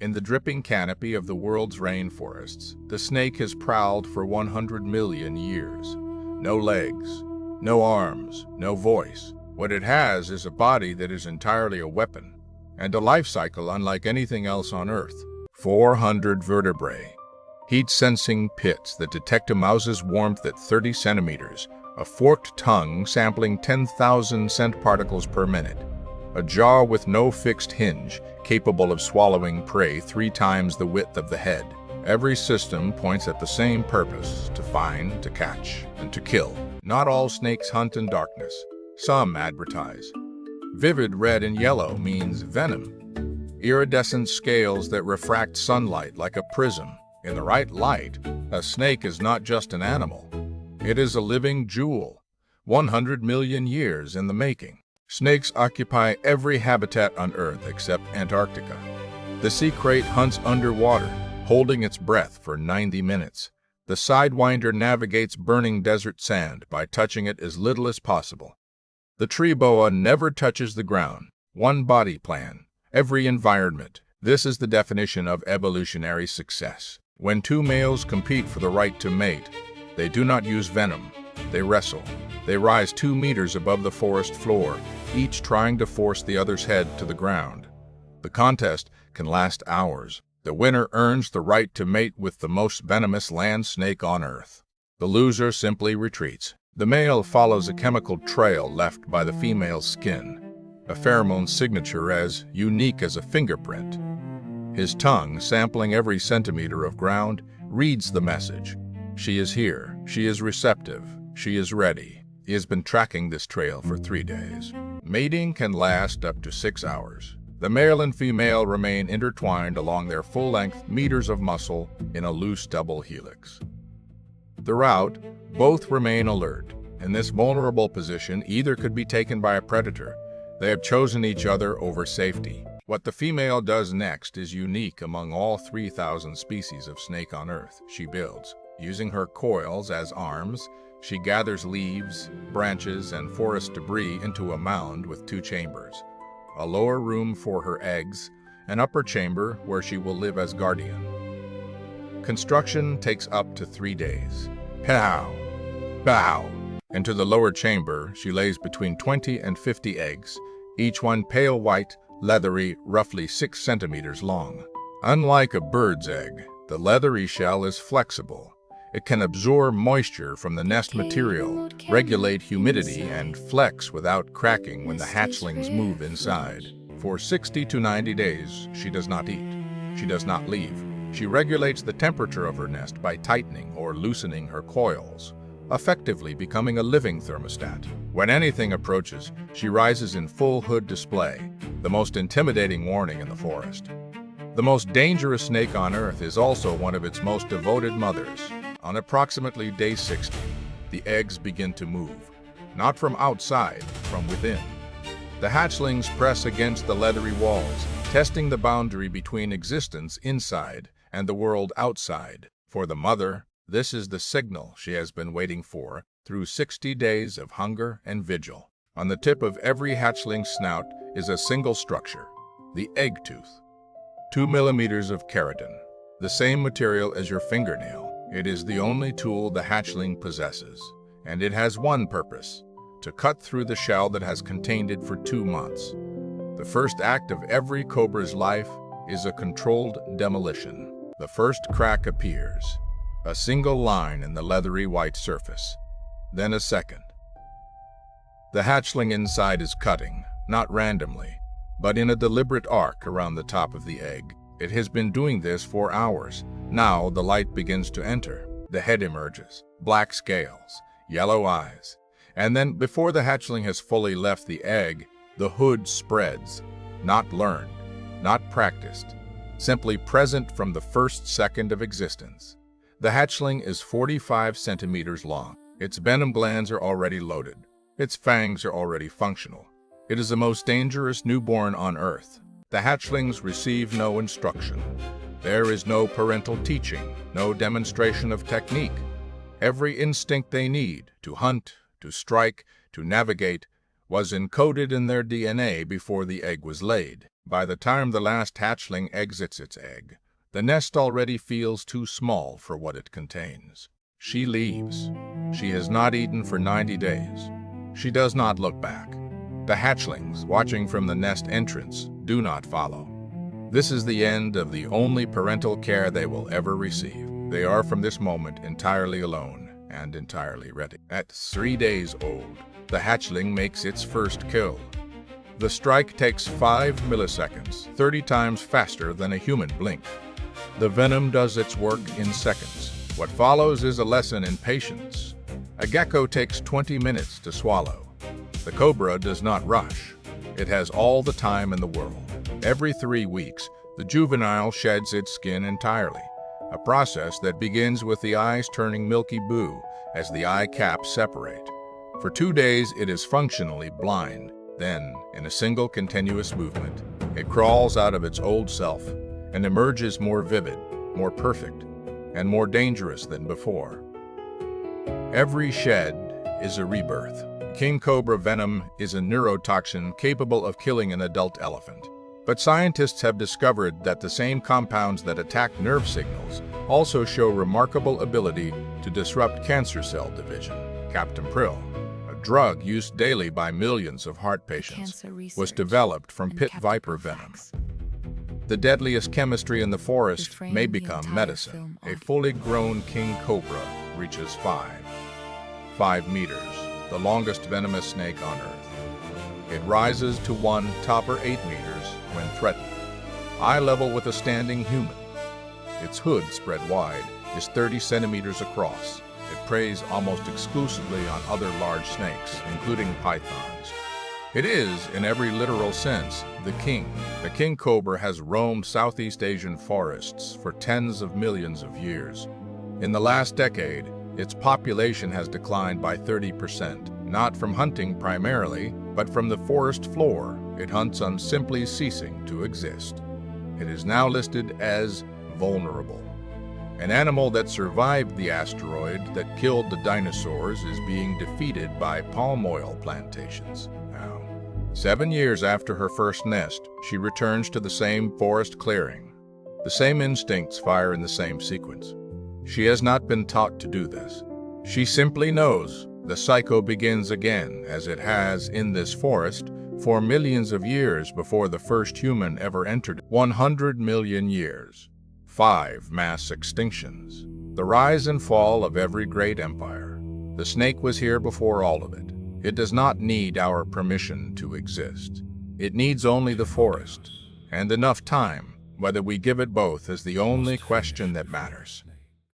In the dripping canopy of the world's rainforests, the snake has prowled for 100 million years. No legs, no arms, no voice. What it has is a body that is entirely a weapon, and a life cycle unlike anything else on Earth. 400 vertebrae, heat-sensing pits that detect a mouse's warmth at 30 centimeters, a forked tongue sampling 10,000 scent particles per minute, a jaw with no fixed hinge, capable of swallowing prey 3 times the width of the head. Every system points at the same purpose: to find, to catch, and to kill. Not all snakes hunt in darkness. Some advertise. Vivid red and yellow means venom. Iridescent scales that refract sunlight like a prism. In the right light, a snake is not just an animal. It is a living jewel, 100 million years in the making. Snakes occupy every habitat on Earth except Antarctica. The sea crate hunts underwater, holding its breath for 90 minutes. The sidewinder navigates burning desert sand by touching it as little as possible. The tree boa never touches the ground. One body plan, every environment. This is the definition of evolutionary success. When 2 males compete for the right to mate, they do not use venom. They wrestle. They rise 2 meters above the forest floor, each trying to force the other's head to the ground. The contest can last hours. The winner earns the right to mate with the most venomous land snake on Earth. The loser simply retreats. The male follows a chemical trail left by the female's skin, a pheromone signature as unique as a fingerprint. His tongue, sampling every centimeter of ground, reads the message. She is here. She is receptive. She is ready. He has been tracking this trail for 3 days. Mating can last up to 6 hours. The male and female remain intertwined along their full-length meters of muscle in a loose double helix. Throughout, both remain alert. In this vulnerable position, either could be taken by a predator. They have chosen each other over safety. What the female does next is unique among all 3,000 species of snake on Earth. She builds. Using her coils as arms, she gathers leaves, branches, and forest debris into a mound with 2 chambers. A lower room for her eggs, an upper chamber where she will live as guardian. Construction takes up to 3 days. Pow! Pow! Into the lower chamber, she lays between 20 and 50 eggs, each one pale white, leathery, roughly 6 centimeters long. Unlike a bird's egg, the leathery shell is flexible. It can absorb moisture from the nest material, regulate humidity, and flex without cracking when the hatchlings move inside. For 60 to 90 days, she does not eat. She does not leave. She regulates the temperature of her nest by tightening or loosening her coils, effectively becoming a living thermostat. When anything approaches, she rises in full hood display, the most intimidating warning in the forest. The most dangerous snake on Earth is also one of its most devoted mothers. On approximately day 60, the eggs begin to move, not from outside, from within. The hatchlings press against the leathery walls, testing the boundary between existence inside and the world outside. For the mother, this is the signal she has been waiting for through 60 days of hunger and vigil. On the tip of every hatchling's snout is a single structure, the egg tooth. 2 millimeters of keratin, the same material as your fingernail. It is the only tool the hatchling possesses, and it has one purpose: to cut through the shell that has contained it for 2 months. The first act of every cobra's life is a controlled demolition. The first crack appears, a single line in the leathery white surface, then a second. The hatchling inside is cutting, not randomly, but in a deliberate arc around the top of the egg. It has been doing this for hours. Now the light begins to enter. The head emerges, black scales, yellow eyes, and then before the hatchling has fully left the egg, the hood spreads, not learned, not practiced, simply present from the first second of existence. The hatchling is 45 centimeters long. Its venom glands are already loaded. Its fangs are already functional. It is the most dangerous newborn on Earth. The hatchlings receive no instruction. There is no parental teaching, no demonstration of technique. Every instinct they need to hunt, to strike, to navigate was encoded in their DNA before the egg was laid. By the time the last hatchling exits its egg, the nest already feels too small for what it contains. She leaves. She has not eaten for 90 days. She does not look back. The hatchlings, watching from the nest entrance, do not follow. This is the end of the only parental care they will ever receive. They are from this moment entirely alone and entirely ready. At 3 days old, the hatchling makes its first kill. The strike takes 5 milliseconds, 30 times faster than a human blink. The venom does its work in seconds. What follows is a lesson in patience. A gecko takes 20 minutes to swallow. The cobra does not rush. It has all the time in the world. Every 3 weeks, the juvenile sheds its skin entirely, a process that begins with the eyes turning milky blue as the eye caps separate. For 2 days, it is functionally blind. Then, in a single continuous movement, it crawls out of its old self and emerges more vivid, more perfect, and more dangerous than before. Every shed is a rebirth. King cobra venom is a neurotoxin capable of killing an adult elephant. But scientists have discovered that the same compounds that attack nerve signals also show remarkable ability to disrupt cancer cell division. Captain Prill, a drug used daily by millions of heart patients, was developed from pit viper venom. The deadliest chemistry in the forest may become medicine. A fully grown king cobra reaches 5 meters, the longest venomous snake on Earth. It rises to 1 topper 8 meters when threatened, eye level with a standing human. Its hood, spread wide, is 30 centimeters across. It preys almost exclusively on other large snakes, including pythons. It is, in every literal sense, the king. The king cobra has roamed Southeast Asian forests for tens of millions of years. In the last decade, its population has declined by 30%, not from hunting primarily, but from the forest floor it hunts on simply ceasing to exist. It is now listed as vulnerable. An animal that survived the asteroid that killed the dinosaurs is being defeated by palm oil plantations. Now, 7 years after her first nest, she returns to the same forest clearing. The same instincts fire in the same sequence. She has not been taught to do this. She simply knows the cycle begins again, as it has in this forest for millions of years before the first human ever entered. 100 million years. 5 mass extinctions. The rise and fall of every great empire. The snake was here before all of it. It does not need our permission to exist. It needs only the forest, and enough time. Whether we give it both is the only question that matters.